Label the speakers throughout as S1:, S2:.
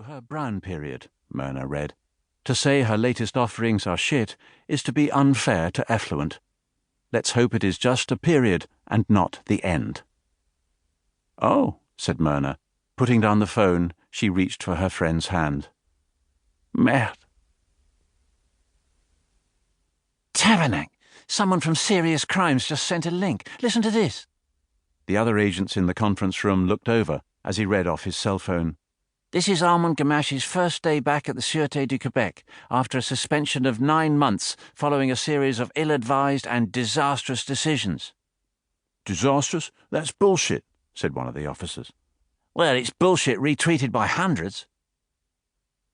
S1: through her brown period, Myrna read. To say her latest offerings are shit is to be unfair to effluent. Let's hope it is just a period and not the end. Oh, said Myrna. Putting down the phone, she reached for her friend's hand. Merde.
S2: Tabernacle! Someone from Serious Crimes just sent a link. Listen to this.
S1: The other agents in the conference room looked over as he read off his cell phone.
S2: This is Armand Gamache's first day back at the Sûreté du Québec after a suspension of 9 months following a series of ill-advised and disastrous decisions.
S1: Disastrous? That's bullshit, said one of the officers.
S2: Well, it's bullshit retweeted by hundreds.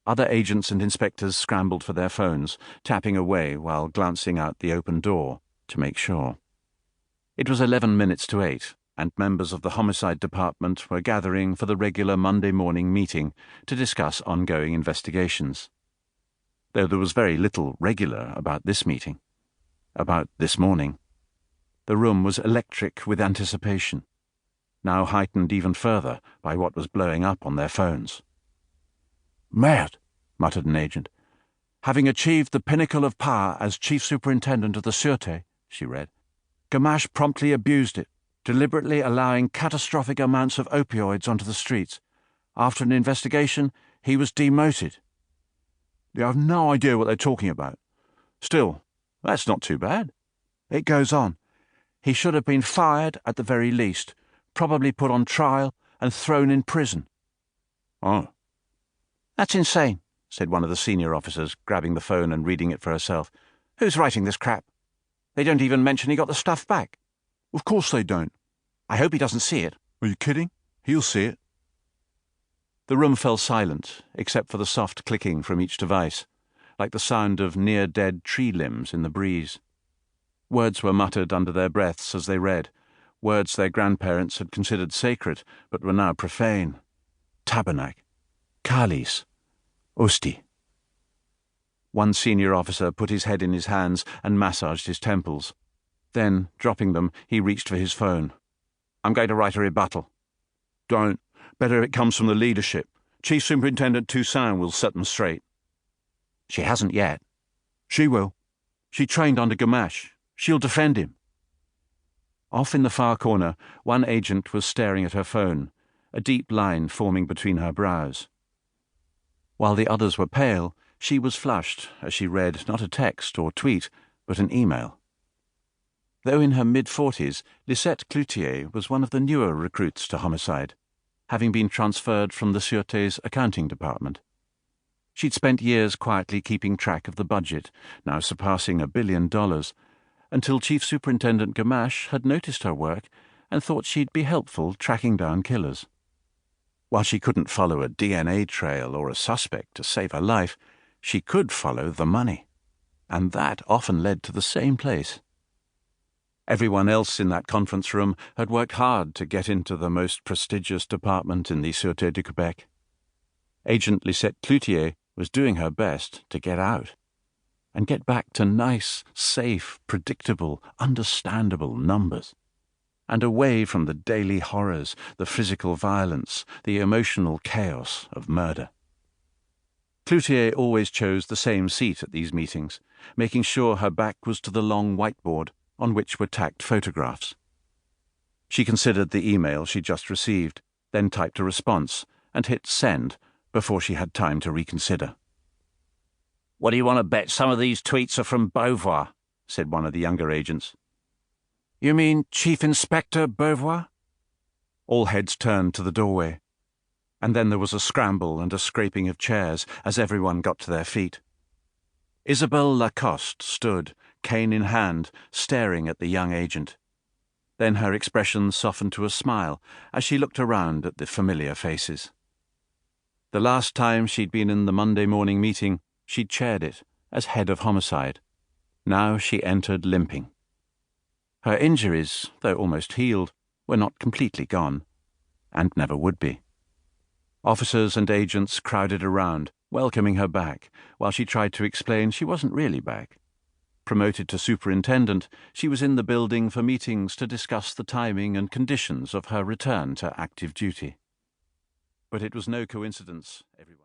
S1: Other agents and inspectors scrambled for their phones, tapping away while glancing out the open door to make sure. It was 11 minutes to 8, and members of the homicide department were gathering for the regular Monday morning meeting to discuss ongoing investigations. Though there was very little regular about this meeting, about this morning. The room was electric with anticipation, now heightened even further by what was blowing up on their phones. Merde, muttered an agent. Having achieved the pinnacle of power as Chief Superintendent of the Sûreté, she read, Gamache promptly abused it, deliberately allowing catastrophic amounts of opioids onto the streets. After an investigation, he was demoted. They have no idea what they're talking about. Still, that's not too bad. It goes on. He should have been fired at the very least, probably put on trial and thrown in prison. Oh.
S2: That's insane, said one of the senior officers, grabbing the phone and reading it for herself. Who's writing this crap? They don't even mention he got the stuff back.
S1: Of course they don't.
S2: I hope he doesn't see it.
S1: Are you kidding? He'll see it. The room fell silent, except for the soft clicking from each device, like the sound of near-dead tree limbs in the breeze. Words were muttered under their breaths as they read, words their grandparents had considered sacred, but were now profane. Tabernacle. Kalis. Osti. One senior officer put his head in his hands and massaged his temples. Then, dropping them, he reached for his phone. I'm going to write a rebuttal. Don't. Better if it comes from the leadership. Chief Superintendent Toussaint will set them straight.
S2: She hasn't yet.
S1: She will. She trained under Gamache. She'll defend him. Off in the far corner, one agent was staring at her phone, a deep line forming between her brows. While the others were pale, she was flushed as she read not a text or tweet, but an email. Though in her mid-40s, Lisette Cloutier was one of the newer recruits to homicide, having been transferred from the Sûreté's accounting department. She'd spent years quietly keeping track of the budget, now surpassing $1 billion, until Chief Superintendent Gamache had noticed her work and thought she'd be helpful tracking down killers. While she couldn't follow a DNA trail or a suspect to save her life, she could follow the money, and that often led to the same place. Everyone else in that conference room had worked hard to get into the most prestigious department in the Sûreté du Québec. Agent Lisette Cloutier was doing her best to get out and get back to nice, safe, predictable, understandable numbers, and away from the daily horrors, the physical violence, the emotional chaos of murder. Cloutier always chose the same seat at these meetings, making sure her back was to the long whiteboard on which were tacked photographs. She considered the email she'd just received, then typed a response and hit send before she had time to reconsider.
S2: What do you want to bet some of these tweets are from Beauvoir? Said one of the younger agents.
S1: You mean Chief Inspector Beauvoir? All heads turned to the doorway, and then there was a scramble and a scraping of chairs as everyone got to their feet. Isabelle Lacoste stood, cane in hand, staring at the young agent. Then her expression softened to a smile as she looked around at the familiar faces. The last time she'd been in the Monday morning meeting, she'd chaired it as head of homicide. Now she entered limping. Her injuries, though almost healed, were not completely gone, and never would be. Officers and agents crowded around, welcoming her back, while she tried to explain she wasn't really back. Promoted to superintendent, she was in the building for meetings to discuss the timing and conditions of her return to active duty. But it was no coincidence, everyone.